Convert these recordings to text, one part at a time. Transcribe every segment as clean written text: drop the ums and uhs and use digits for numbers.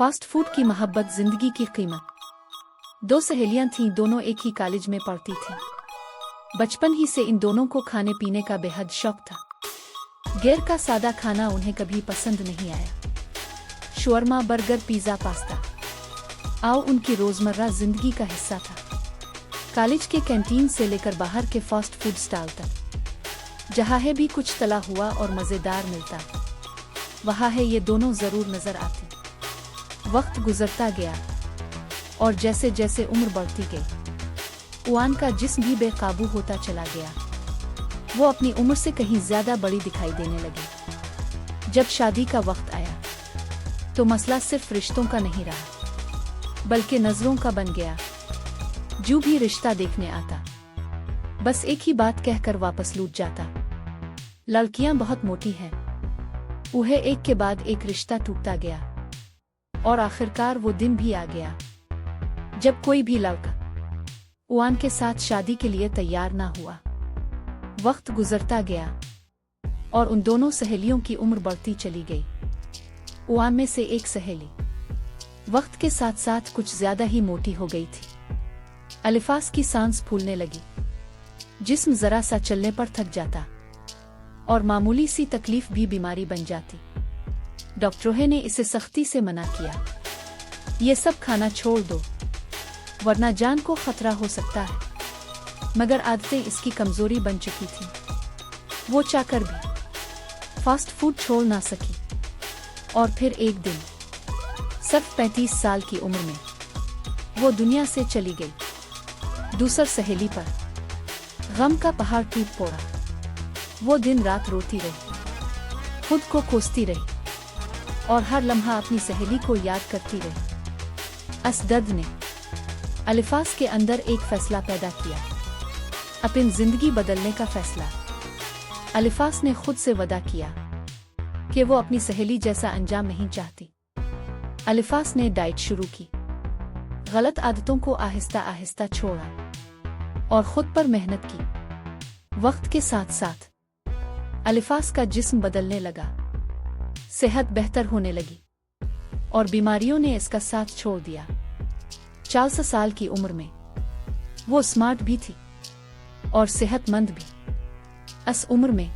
Fast food की मोहब्बत जिंदगी की कीमत। दो सहेलियां थीं, दोनों एक ही कॉलेज में पढ़ती थीं। बचपन ही से इन दोनों को खाने पीने का बेहद शौक था। घर का सादा खाना उन्हें कभी पसंद नहीं आया। शवरमा, बर्गर, पिज़्ज़ा, पास्ता आओ उनकी रोज़मर्रा जिंदगी का हिस्सा था। कॉलेज के कैंटीन से लेकर बाहर के फास्ट फूड स्टॉल तक जहाँ है भी कुछ तला हुआ और मज़ेदार मिलता, वहाँ है ये दोनों ज़रूर नज़र आती। वक्त गुजरता गया और जैसे जैसे उम्र बढ़ती गई, उआन का जिस्म भी बेकाबू होता चला गया। वो अपनी उम्र से कहीं ज्यादा बड़ी दिखाई देने लगी। जब शादी का वक्त आया तो मसला सिर्फ रिश्तों का नहीं रहा, बल्कि नजरों का बन गया। जो भी रिश्ता देखने आता बस एक ही बात कहकर वापस लौट जाता, लड़कियां बहुत मोटी हैं। उन्हें एक के बाद एक रिश्ता टूटता गया और आखिरकार वो दिन भी आ गया जब कोई भी लड़का उआन के साथ शादी के लिए तैयार ना हुआ। वक्त गुजरता गया और उन दोनों सहेलियों की उम्र बढ़ती चली गई। उआन में से एक सहेली वक्त के साथ साथ कुछ ज्यादा ही मोटी हो गई थी। अलिफास की सांस फूलने लगी, जिस्म जरा सा चलने पर थक जाता और मामूली सी तकलीफ भी बीमारी बन जाती। डॉक्टरों ने इसे सख्ती से मना किया, ये सब खाना छोड़ दो वरना जान को खतरा हो सकता है। मगर आदतें इसकी कमजोरी बन चुकी थी। वो चाहकर भी फास्ट फूड छोड़ ना सकी। और फिर एक दिन सिर्फ 35 साल की उम्र में वो दुनिया से चली गई। दूसर सहेली पर गम का पहाड़ टूट पड़ा। वो दिन रात रोती रही, खुद को कोसती रही और हर लम्हा अपनी सहेली को याद करती रही। इस दर्द ने अलिफास के अंदर एक फैसला पैदा किया, अपनी जिंदगी बदलने का फैसला। अलिफास ने खुद से वादा किया कि वो अपनी सहेली जैसा अंजाम नहीं चाहती। अलिफास ने डाइट शुरू की, गलत आदतों को आहिस्ता आहिस्ता छोड़ा और खुद पर मेहनत की। वक्त के साथ साथ अलिफास का जिस्म बदलने लगा, सेहत बेहतर होने लगी और बीमारियों ने इसका साथ छोड़ दिया। 40 साल की उम्र में वो स्मार्ट भी थी और सेहतमंद भी। इस उम्र में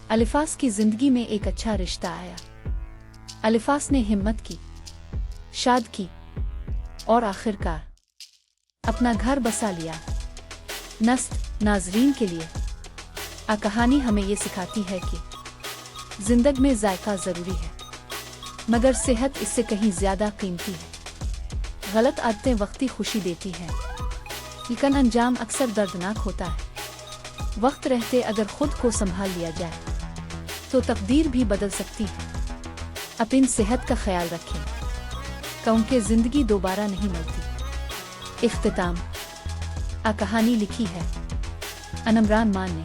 अलिफास की जिंदगी में एक अच्छा रिश्ता आया। अलिफास ने हिम्मत की, शादी की और आखिरकार अपना घर बसा लिया। नाज़रीन के लिए आ कहानी हमें ये सिखाती है कि जिंदगी में जायका जरूरी है, मगर सेहत इससे कहीं ज्यादा कीमती है। गलत आदतें वक्ती खुशी देती हैं, लेकिन अंजाम अक्सर दर्दनाक होता है। वक्त रहते अगर खुद को संभाल लिया जाए तो तकदीर भी बदल सकती है। अपनी सेहत का ख्याल रखें, क्योंकि जिंदगी दोबारा नहीं मिलती। इख्तिताम आ कहानी लिखी है अनमरान मान ने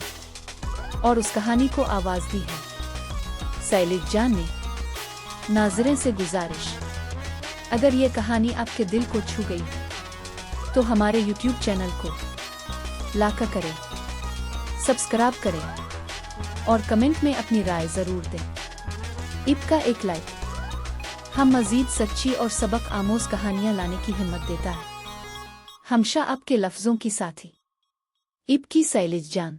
और उस कहानी को आवाज दी है सैलिज जान ने। नाज़रीन से गुजारिश, अगर ये कहानी आपके दिल को छू गई तो हमारे YouTube चैनल को लाइक करें, सब्सक्राइब करें और कमेंट में अपनी राय जरूर दें। इब का एक लाइक हम मजीद सच्ची और सबक आमोज कहानियां लाने की हिम्मत देता है। हमेशा आपके लफ्जों की साथी इब की सैलिज जान।